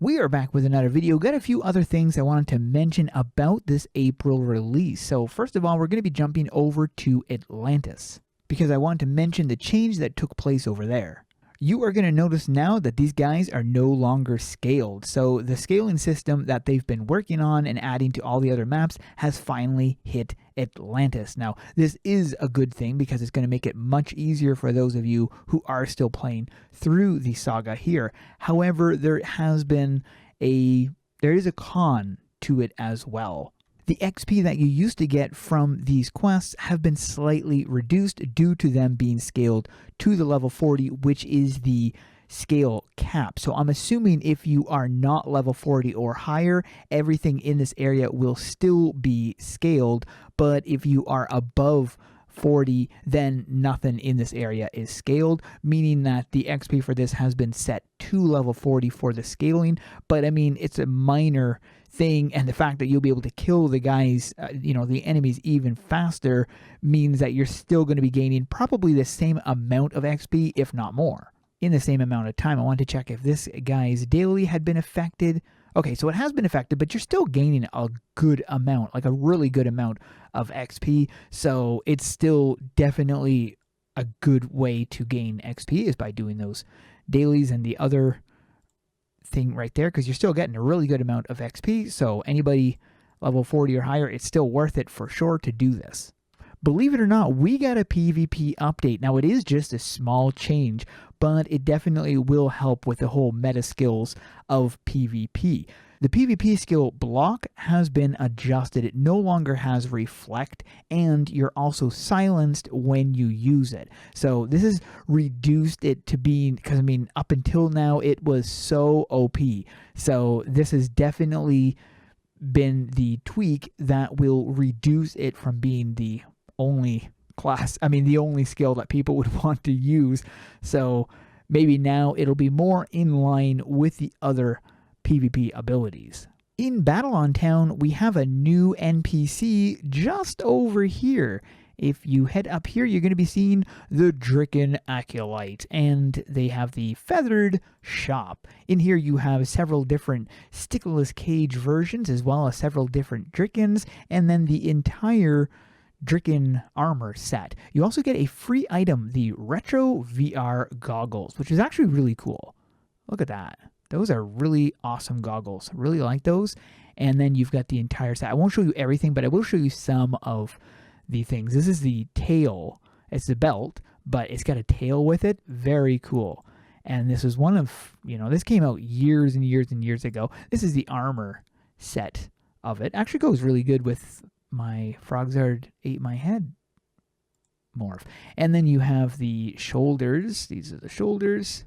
We are back with another video. Got a few other things I wanted to mention about this April release. So first of all, we're going to be jumping over to Atlantis because I want to mention the change that took place over there. You are going to notice now that these guys are no longer scaled. So the scaling system that they've been working on and adding to all the other maps has finally hit Atlantis. Now, this is a good thing because it's going to make it much easier for those of you who are still playing through the saga here. However, there is a con to it as well. The XP that you used to get from these quests have been slightly reduced due to them being scaled to the level 40, which is the scale cap. So I'm assuming if you are not level 40 or higher, everything in this area will still be scaled, but if you are above 40, then nothing in this area is scaled, meaning that the XP for this has been set to level 40 for the scaling. But I mean, it's a minor thing, and the fact that you'll be able to kill the guys, the enemies even faster, means that you're still going to be gaining probably the same amount of XP, if not more, in the same amount of time. I wanted to check if this guy's daily had been affected. Okay, so it has been affected, but you're still gaining a good amount, like a really good amount of XP. So it's still definitely a good way to gain XP is by doing those dailies and the other thing right there, because you're still getting a really good amount of XP. So anybody level 40 or higher, it's still worth it for sure to do this. Believe it or not, we got a PvP update. Now, it is just a small change, but it definitely will help with the whole meta skills of PvP. The PvP skill block has been adjusted. It no longer has reflect, and you're also silenced when you use it. So this has reduced it to being, because I mean, up until now, it was so OP. So this has definitely been the tweak that will reduce it from being the only the only skill that people would want to use. So maybe now it'll be more in line with the other PvP abilities. In Battle on Town, we have a new NPC just over here. If you head up here, you're going to be seeing the Dricken Acolyte, and they have the Feathered Shop. In here, you have several different Stickless Cage versions, as well as several different Drickens, and then the entire Dricken armor set. You also get a free item, the Retro VR Goggles, which is actually really cool. Look at that. Those are really awesome goggles. I really like those. And then you've got the entire set. I won't show you everything, but I will show you some of the things. This is the tail. It's the belt, but it's got a tail with it. Very cool. And this is one of, this came out years and years and years ago. This is the armor set of it. Actually goes really good with my Frogzard Ate My Head morph. And then you have the shoulders. These are the shoulders.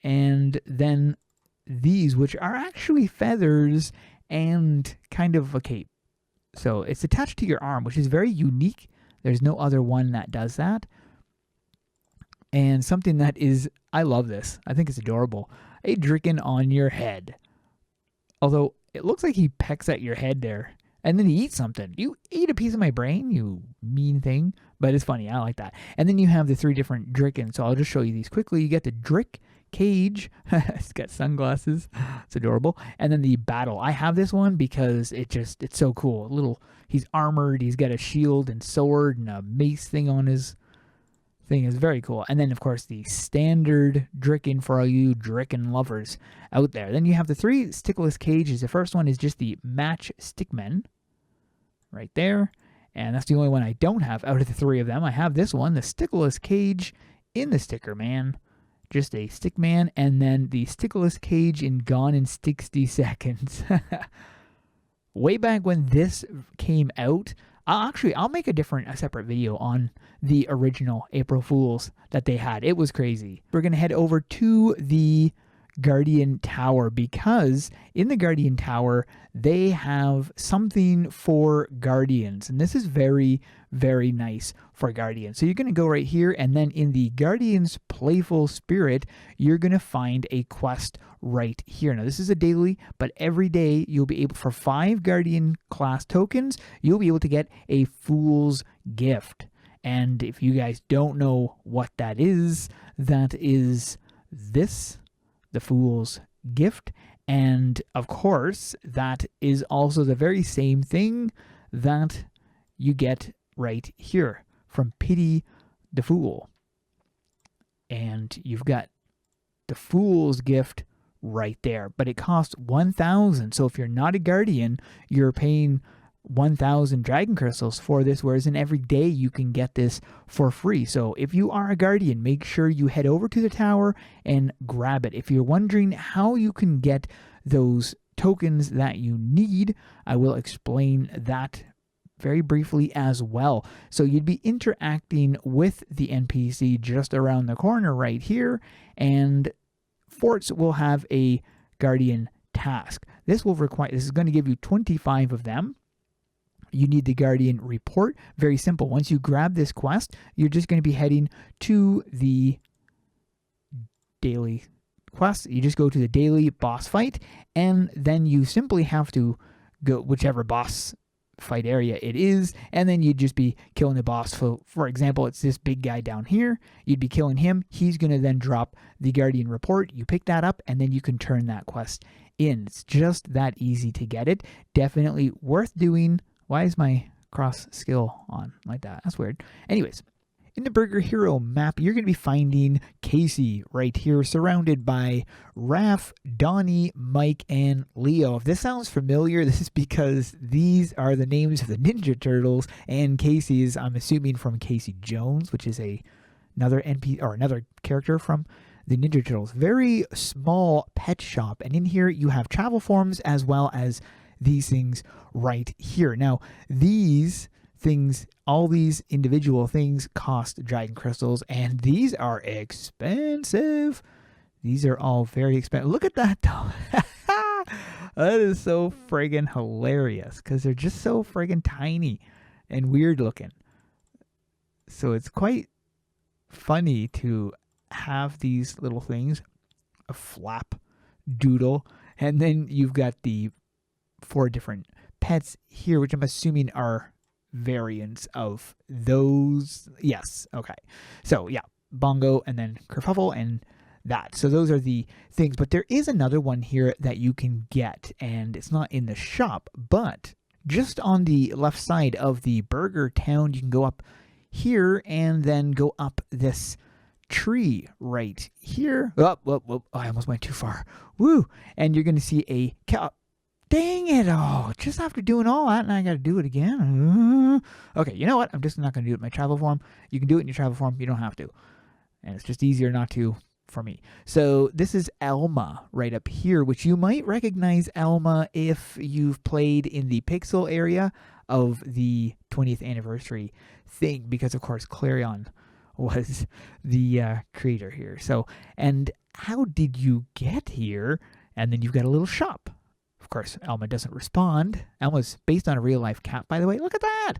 And then these, which are actually feathers and kind of a cape. So it's attached to your arm, which is very unique. There's no other one that does that. And something that is, I love this. I think it's adorable. A Dricken on your head. Although it looks like he pecks at your head there. And then he eats something. You eat a piece of my brain, you mean thing. But it's funny. I like that. And then you have the 3 different Drickens. So I'll just show you these quickly. You get the Drick Cage. It's got sunglasses. It's adorable. And then the Battle. I have this one because it's so cool. He's armored. He's got a shield and sword and a mace thing on his thing. Is very cool. And then, of course, the standard Dricken for all you Dricken lovers out there. Then you have the 3 Stickless Cages. The first one is just the Match Stickmen. Right there. And that's the only one I don't have out of the 3 of them. I have this one, the Stickless Cage in the Sticker Man. Just a Stickman, and then the Stickless Cage in Gone in 60 Seconds. Way back when this came out, I'll make a separate video on the original April Fools that they had. It was crazy. We're going to head over to the Guardian Tower, because in the Guardian Tower they have something for Guardians, and this is very, very nice for Guardians. So you're going to go right here, and then in the Guardians Playful Spirit, you're going to find a quest right here. Now this is a daily, but every day you'll be able, for 5 Guardian class tokens, you'll be able to get a Fool's Gift. And if you guys don't know what that is this, the Fool's gift. And of course, that is also the very same thing that you get right here from Pity the Fool. And you've got the Fool's gift right there, but it costs 1,000. So if you're not a guardian, you're paying 1,000 dragon crystals for this, whereas in every day you can get this for free. So if you are a guardian, make sure you head over to the tower and grab it. If you're wondering how you can get those tokens that you need, I will explain that very briefly as well. So you'd be interacting with the NPC just around the corner right here, and forts will have a guardian task. This is going to give you 25 of them. You need the guardian report. Very simple. Once you grab this quest, you're just going to be heading to the daily quest. You just go to the daily boss fight, and then you simply have to go whichever boss fight area it is, and then you'd just be killing the boss. For example, it's this big guy down here. You'd be killing him. He's going to then drop the guardian report. You pick that up, and then you can turn that quest in. It's just that easy to get it. Definitely worth doing. Why is my cross skill on like that? That's weird. Anyways, in the Burger Hero map, you're going to be finding Casey right here, surrounded by Raph, Donnie, Mike, and Leo. If this sounds familiar, this is because these are the names of the Ninja Turtles, and Casey is, I'm assuming, from Casey Jones, which is another character from the Ninja Turtles. Very small pet shop, and in here you have travel forms as well as these things right here. Now, these things, all these individual things cost dragon crystals, and these are expensive. These are all very expensive. Look at that though. That is so friggin' hilarious because they're just so friggin' tiny and weird looking. So it's quite funny to have these little things, a flap doodle, and then you've got the 4 different pets here, which I'm assuming are variants of those. Yes. Okay. So yeah, Bongo and then Kerfuffle and that. So those are the things. But there is another one here that you can get, and it's not in the shop, but just on the left side of the Burger Town, you can go up here and then go up this tree right here. Oh, I almost went too far. Woo! And you're going to see a cow. Dang it! Oh, just after doing all that, and I got to do it again. Okay, you know what? I'm just not going to do it in my travel form. You can do it in your travel form. You don't have to. And it's just easier not to for me. So this is Elma right up here, which you might recognize Elma if you've played in the Pixel area of the 20th anniversary thing, because of course Clarion was the creator here. So, and how did you get here? And then you've got a little shop. Of course, Elma doesn't respond. Elma's based on a real-life cat, by the way. Look at that!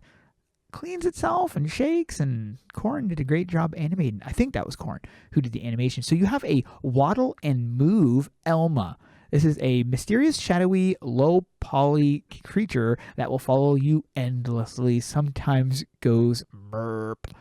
Cleans itself and shakes, and Corn did a great job animating. I think that was Corn who did the animation. So you have a waddle and move Elma. This is a mysterious, shadowy, low-poly creature that will follow you endlessly. Sometimes goes merp.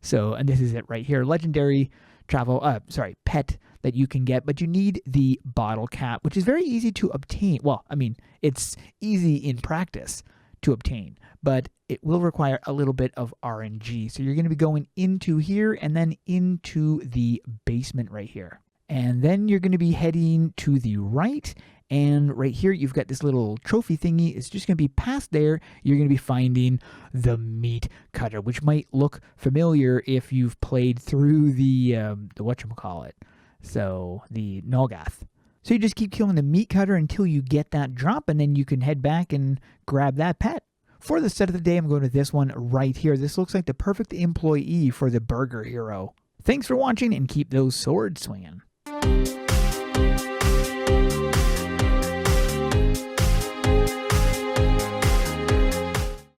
So, and this is it right here. Legendary pet that you can get, but you need the bottle cap, which is very easy to obtain. Well, I mean, it's easy in practice to obtain, but it will require a little bit of RNG. So you're going to be going into here and then into the basement right here. And then you're going to be heading to the right, and right here you've got this little trophy thingy. It's just going to be past there. You're going to be finding the meat cutter, which might look familiar if you've played through the whatchamacallit. So the Nolgath. So you just keep killing the meat cutter until you get that drop, and then you can head back and grab that pet. For the set of the day, I'm going to this one right here. This looks like the perfect employee for the Burger Hero. Thanks for watching, and keep those swords swinging.